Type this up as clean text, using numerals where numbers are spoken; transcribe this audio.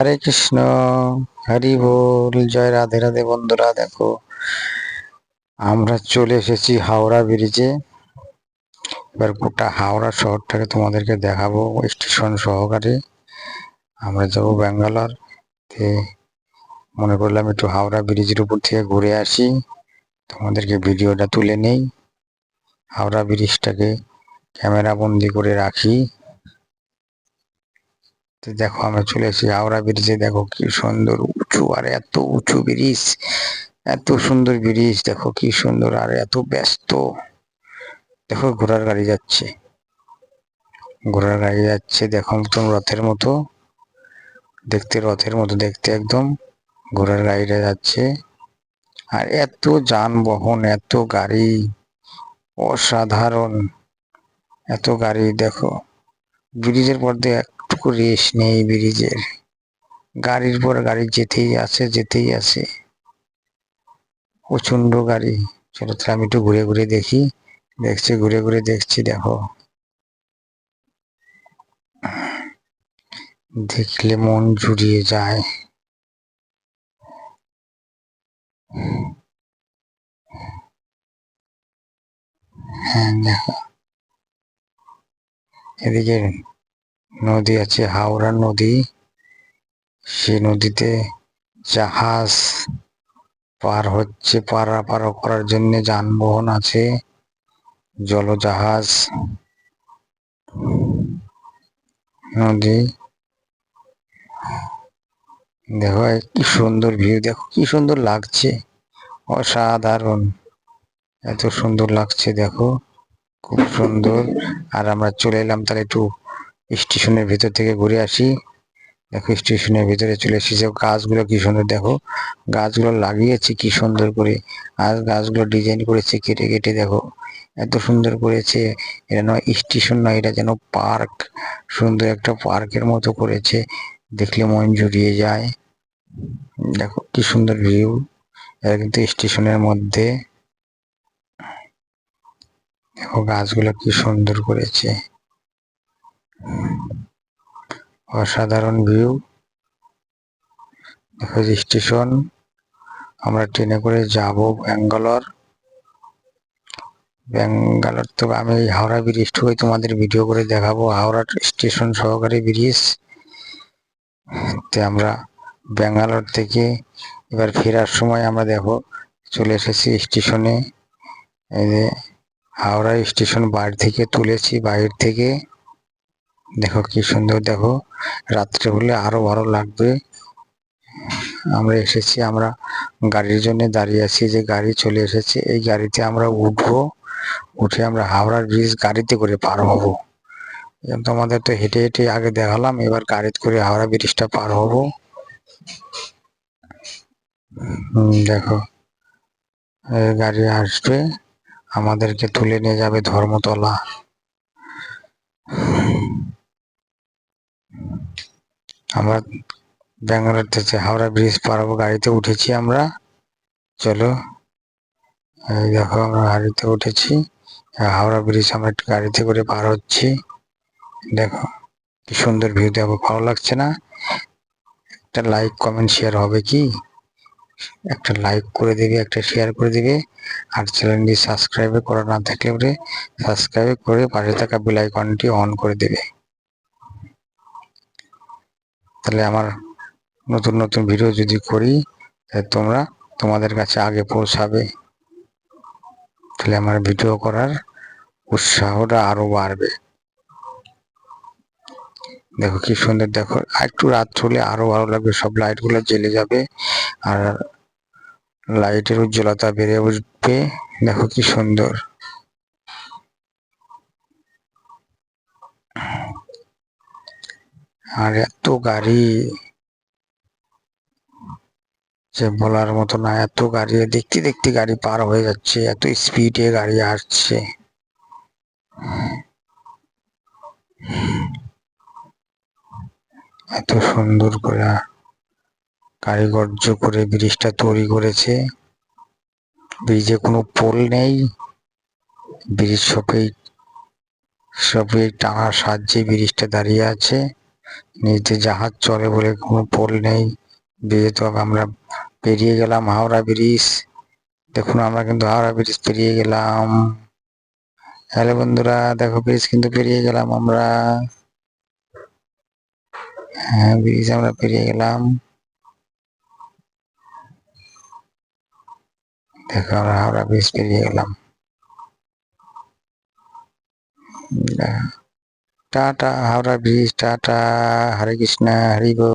হরে কৃষ্ণ, হরি বল, জয় রাধে রাধে। বন্ধুরা দেখো, আমরা চলে এসেছি হাওড়া ব্রিজে। এবার গোটা হাওড়া শহরটাকে তোমাদেরকে দেখাবো স্টেশন সহকারে। আমরা যাবো ব্যাঙ্গালোর। মনে করলাম একটু হাওড়া ব্রিজের উপর থেকে ঘুরে আসি, তোমাদেরকে ভিডিওটা তুলে নেই, হাওড়া ব্রিজটাকে ক্যামেরা বন্দি করে রাখি। তো দেখো, আমরা চলে এসেছি হাওড়া ব্রিজে। দেখো কি সুন্দর উঁচু, আর এত উঁচু ব্রিজ, এত সুন্দর ব্রিজ। দেখো কি সুন্দর, আর এত ব্যস্ত। দেখো ঘোড়ার গাড়ি যাচ্ছে, ঘোড়ার গাড়ি যাচ্ছে। দেখো একদম রথের মতো দেখতে, রথের মতো দেখতে একদম ঘোড়ার গাড়িটা যাচ্ছে। আর এত যানবাহন, এত গাড়ি, অসাধারণ এত গাড়ি। দেখো ব্রিজের মধ্যে একটুকু রেস নেই ব্রিজের, গাড়ির পর গাড়ি যেতেই আছে যেতেই আছে, প্রচন্ড গাড়ি। চলো তাহলে আমি একটু ঘুরে ঘুরে দেখি। ঘুরে ঘুরে দেখছি। দেখো দেখলে মন জুড়িয়ে যায়। হ্যাঁ দেখো, এদিকে নদী আছে, হাওড়া নদী। সে নদীতে জাহাজ পার হচ্ছে, পারাপার করার জন্য যানবাহন আছে, জলজাহাজ। নদী, দেখো কি সুন্দর ভিউ, দেখো কি সুন্দর লাগছে, অসাধারণ, এত সুন্দর লাগছে। দেখো খুব সুন্দর। আর আমরা চলে এলাম, তাহলে একটু স্টেশনের ভিতর থেকে ঘুরে আসি। দেখো স্টেশনের ভিতরে চলে এসেছে। গাছগুলো কি সুন্দর, দেখো গাছগুলো লাগিয়েছে কি সুন্দর করে, আর গাছগুলো ডিজাইন করেছে কেটে কেটে। দেখো এত সুন্দর করেছে। এটা নয় স্টেশন নয়, এটা যেন পার্ক, সুন্দর একটা পার্কের মতো করেছে, দেখলে মন জুড়িয়ে যায়। দেখো কি সুন্দর ভিউ, এটা কিন্তু স্টেশনের মধ্যে। দেখো গাছগুলো কি সুন্দর করেছে, অসাধারণ ভিউ। দেখো স্টেশন, আমরা ট্রেনে করে যাব ব্যাঙ্গালোর। ব্যাঙ্গালোর তো আমি হাওড়া ব্রিজটুকুই তোমাদের ভিডিও করে দেখাবো, হাওড়া স্টেশন সহকারে ব্রিজ। তে আমরা ব্যাঙ্গালোর থেকে এবার ফেরার সময় আমরা দেখো চলে এসেছি স্টেশনে। এই যে হাওড়া স্টেশন বাইরে থেকে তুলেছি, বাইরে থেকে। দেখো কি সুন্দর, দেখো রাত্রে হলে আরো ভালো লাগবে। আমরা এসেছি, আমরা গাড়ির জন্য দাঁড়িয়ে আছি, যে গাড়ি চলে এসেছে, এই গাড়িতে আমরা উঠবো। উঠে আমরা হাওড়া ব্রিজ গাড়িতে করে পার হবো। তোমাদের তো হেঁটে হেঁটে আগে দেখালাম, এবার গাড়িতে করে হাওড়া ব্রিজটা পার হবো। দেখো গাড়ি আসবে, আমাদেরকে তুলে নিয়ে যাবে ধর্মতলা। আমরা ব্যাঙ্গালোর থেকে হাওড়া ব্রিজ পার হবো, গাড়িতে উঠেছি আমরা। চলো, এই দেখো আমরা গাড়িতে উঠেছি, হাওড়া ব্রিজ আমরা একটু গাড়িতে করে পার হচ্ছি। দেখো কি সুন্দর ভিউ, দেখো ভালো লাগছে না? একটা লাইক কমেন্ট শেয়ার হবে কি? একটা লাইক করে দিবে, একটা শেয়ার করে দিবে। আর চ্যানেলটি সাবস্ক্রাইব করা না থাকলে ওরে সাবস্ক্রাইব করে পাশে থাকা বেল আইকনটি অন করে দেবে, তাহলে আমার নতুন নতুন ভিডিও যদি করি তোমরা তোমাদের কাছে আগে পৌঁছাবে, তাহলে আমার ভিডিও করার উৎসাহটা আরো বাড়বে। দেখো কি সুন্দর, দেখো একটু রাত হলে আরো ভালো লাগবে, সব লাইট গুলো জ্বলে যাবে আর লাইটের উজ্জ্বলতা বেড়ে উঠবে। দেখো কি সুন্দর, আর এত গাড়ি যে বলার মতো না, এত গাড়ি, দেখতে দেখতে গাড়ি পার হয়ে যাচ্ছে, এত স্পিডে গাড়ি আসছে। এত সুন্দর করে কারিগর্য করে ব্রিজটা তৈরি করেছে। ব্রিজে কোনো পোল নেই, ব্রিজ সবই টানার সাহায্যে ব্রিজটা দাঁড়িয়ে আছে। নিচে জাহাজ চলে বলে কোনো পোল নেই, যেহেতু আমরা পেরিয়ে গেলাম হাওড়া ব্রিজ। দেখুন আমরা কিন্তু হাওড়া ব্রিজ পেরিয়ে গেলাম। হ্যালো বন্ধুরা, দেখো ব্রিজ কিন্তু পেরিয়ে গেলাম আমরা। হ্যাঁ, ব্রিজ আমরা পেরিয়ে গেলাম। দেখো আমরা হাওড়া ব্রিজ পেরিয়ে গেলাম। টাটা হাওড়া ব্রিজ, টাটা, হরে কৃষ্ণ, হরি বল।